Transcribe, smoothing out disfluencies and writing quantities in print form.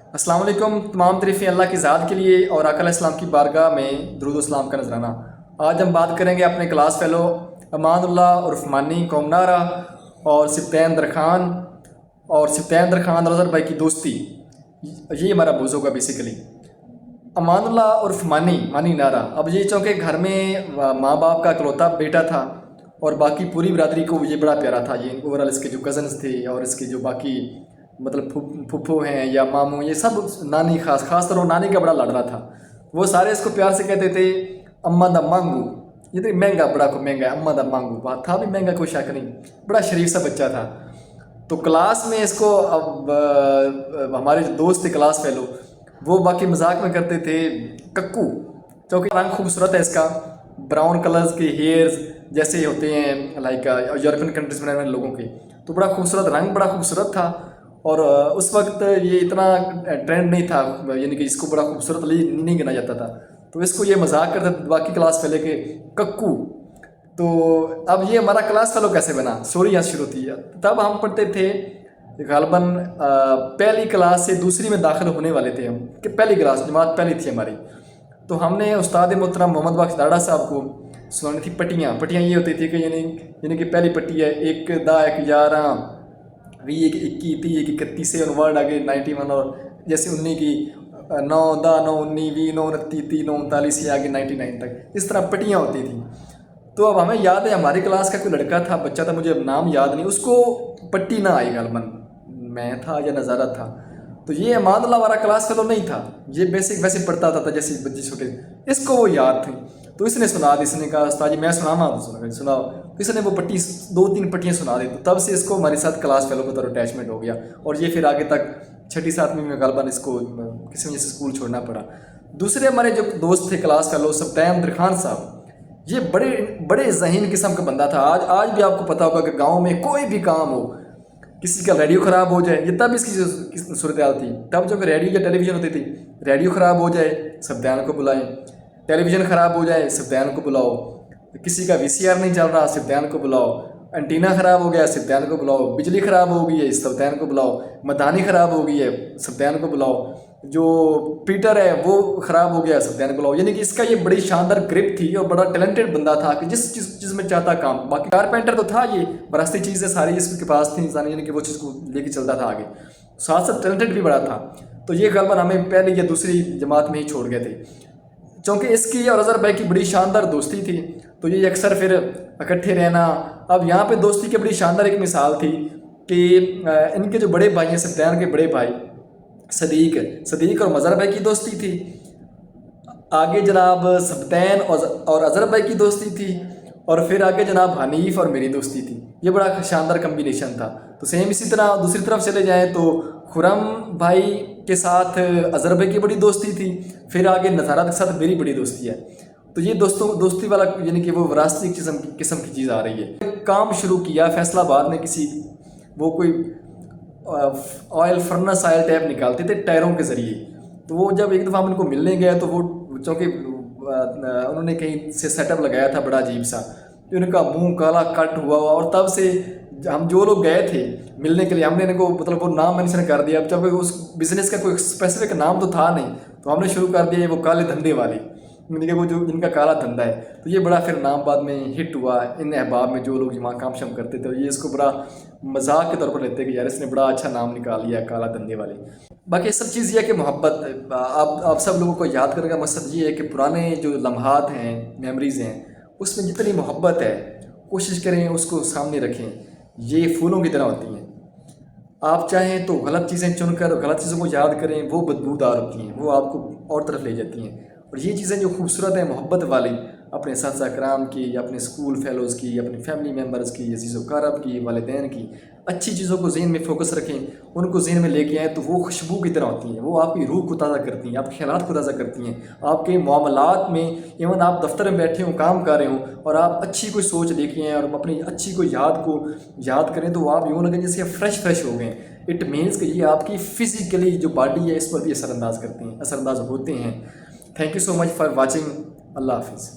अस्सलाम वालेकुम। तमाम तरीफ़ें अल्लाह की ज़ात के लिए और आका अलैहिस्सलाम की बारगाह में दुरूद व सलाम का नजराना। आज हम बात करेंगे अपने क्लास फेलो अमानुल्लाह उर्फ मानी कौमनारा और सिब्तैन दरखान और अज़हर भाई की दोस्ती। ये हमारा मौज़ू होगा बेसिकली। अमानुल्लाह उर्फ मानी नारा। अब ये चूँकि घर में माँ बाप का इकलौता बेटा था और बाकी पूरी बरादरी को ये बड़ा प्यारा था। ये ओवरऑल इसके जो कज़न्स थे और इसके जो बाकी मतलब फुफ्फो हैं या मामू, ये सब नानी खास तौर नानी का बड़ा लाडला था। वो सारे इसको प्यार से कहते थे अम्मा दा मांगू। ये तो महंगा, बड़ा को महंगा, अम्मा दा मांगू। बात था भी महंगा, कोई शक नहीं, बड़ा शरीफ सा बच्चा था। तो क्लास में इसको हमारे जो दोस्त थे क्लास फेलो, वो बाकी मजाक में करते थे कक्कू, क्योंकि रंग खूबसूरत है इसका। ब्राउन कलर्स के हेयर्स जैसे होते हैं लाइक यूरोपियन कंट्रीज में रहने लोगों के, तो बड़ा खूबसूरत रंग, बड़ा खूबसूरत था। और उस वक्त ये इतना ट्रेंड नहीं था, यानी कि इसको बड़ा खूबसूरत नहीं गिना जाता था। तो इसको ये मजाक करते थे बाकी क्लास फेलो के कक्कू। तो अब ये हमारा क्लास फेलो कैसे बना, स्टोरी यहाँ शुरू थी। तब हम पढ़ते थे गालबन पहली क्लास से दूसरी में दाखिल होने वाले थे हम, कि पहली क्लास जमात पहली थी हमारी। तो हमने उस्ताद मोहतरम मोहम्मद बख्श दाड़ा साहब को सुनानी थी पट्टियाँ ये होती थी कि यानी कि पहली पट्टी है 1 दा 1 11 20 1 21 30 1 31 से वर्ड आगे 91, और जैसे 19 की 9 दा 9 19 20 9 29 30 9 39 से आगे 99 तक, इस तरह पट्टियाँ होती थी। तो अब हमें याद है हमारी क्लास का कोई लड़का था, बच्चा था, मुझे अब नाम याद नहीं, उसको पट्टी ना आई गालबन, मैं था या नज़ारा था। तो ये अमानुल्लाह हमारा क्लास फेलो नहीं था, ये बेसिक वैसे पढ़ता था जैसे बच्चे छोटे, इसको वो याद थी। तो इसने सुना दी, इसने कहा उस्ताद जी मैं सुनावा, तो सुनाओ। तो इसने वो पट्टी 2-3 पट्टियाँ सुना दी। तो तब से इसको हमारे साथ क्लास फेलो की तरह अटैचमेंट हो गया, और ये फिर आगे तक 6ठी-7वीं में गालबन इसको किसी वजह से स्कूल छोड़ना पड़ा। दूसरे हमारे जो दोस्त थे क्लास फेलो सब्तैन दरखान साहब, ये बड़े बड़े ज़हीन किस्म का बंदा था। आज भी आपको पता होगा कि गांव में कोई भी काम हो, किसी का रेडियो ख़राब हो जाए, ये तब इसकी सूरत हाल थी। तब जो रेडियो या टेलीविज़न होती थी, रेडियो ख़राब हो जाए सब्तैन को बुलाएं, टेलीविज़न ख़राब हो जाए सब्तैन को बुलाओ, किसी का वीसीआर नहीं चल रहा सब्तैन को बुलाओ, एंटीना ख़राब हो गया सब्तैन को बुलाओ, बिजली ख़राब हो गई है सब्तैन को बुलाओ, मदानी ख़राब हो गई है सब्तैन को बुलाओ, जो पीटर है वो ख़राब हो गया सब्तैन को बुलाओ। यानी कि इसका ये बड़ी शानदार ग्रिप थी और बड़ा टैलेंटेड बंदा था कि जिस चीज़ में चाहता काम। बाकी कारपेंटर तो था, ये बरसती चीज़ें सारी इसके पास थी इंसान, यानी कि वो चीज़ को लेके चलता था आगे, साथ साथ टैलेंटेड भी बड़ा था। तो ये गलबन हमें पहली या दूसरी जमात में ही छोड़ गए थे, क्योंकि इसकी और अज़हर भाई की बड़ी शानदार दोस्ती थी। तो ये अक्सर फिर इकट्ठे रहना। अब यहाँ पे दोस्ती की बड़ी शानदार एक मिसाल थी कि इनके जो बड़े भाई हैं सब्तैन के बड़े भाई सदीक और अज़हर भाई की दोस्ती थी। आगे जनाब सब्तैन और अज़हर भाई की दोस्ती थी, और फिर आगे जनाब हनीफ और मेरी दोस्ती थी। ये बड़ा शानदार कम्बिनेशन था। तो सेम इसी तरह दूसरी तरफ चले जाएँ तो खुरम भाई के साथ अज़हर भाई की बड़ी दोस्ती थी, फिर आगे नज़ारा के साथ मेरी बड़ी दोस्ती है। तो ये दोस्ती वाला यानी कि वो विरासती किस्म की चीज़ आ रही है। काम शुरू किया फैसलाबाद में, किसी वो कोई ऑयल फर्नेस ऑयल टैप निकालते थे टायरों के ज़रिए। तो वो जब एक दफ़ा हम उनको मिलने गए तो वो चूँकि उन्होंने कहीं से सेटअप लगाया था बड़ा अजीब सा, तो उनका मुंह काला कट हुआ, और तब से हम जो लोग गए थे मिलने के लिए, हमने इनको मतलब वो नाम मेंशन कर दिया। अब जब उस बिज़नेस का कोई स्पेसिफिक नाम तो था नहीं, तो हमने शुरू कर दिया वो काले धंधे वाले, यानी वो जो जिनका काला धंधा है। तो ये बड़ा फिर नाम बाद में हिट हुआ इन अहबाब में, जो लोग वहाँ काम शाम करते थे, ये इसको बड़ा मजाक के तौर पर लेते कि यार इसने बड़ा अच्छा नाम निकाल लिया काला धंधे वाले। बाकी सब चीज़ ये है कि मोहब्बत, आप सब लोगों को याद करने का मकसद ये है कि पुराने जो लम्हात हैं, मेमोरीज़ हैं, उसमें जितनी मोहब्बत है कोशिश करें उसको सामने रखें। ये फूलों की तरह होती हैं, आप चाहें तो गलत चीज़ें चुनकर गलत चीज़ों को याद करें, वो बदबूदार होती हैं, वो आपको और तरफ ले जाती हैं। और ये चीज़ें जो खूबसूरत हैं मोहब्बत वाली, अपने साथी कराम की, या अपने स्कूल फेलोज़ की, या अपने फैमिली मेम्बर्स की, अज़ीज़ व क़राब की, वालिदैन की, अच्छी चीज़ों को ज़हन में फ़ोकस रखें, उनको ज़हन में लेके आएँ, तो वो खुशबू की तरह होती हैं। वो आपकी रूह को ताज़ा करती हैं, आपके ख़यालात को ताज़ा करती हैं, आपके मामलात में। इवन आप दफ्तर में बैठे हों, काम कर रहे हों, और आप अच्छी कोई सोच लेके आएँ और अपनी अच्छी कोई याद करें, तो आप यूँ लगे जैसे फ्रेश हो गए। इट मीन्स कि ये आपकी फ़िज़िकली जो बॉडी है इस पर भी असरअंदाज होते हैं। Thank you so much for watching. अल्लाह हाफ़िज़।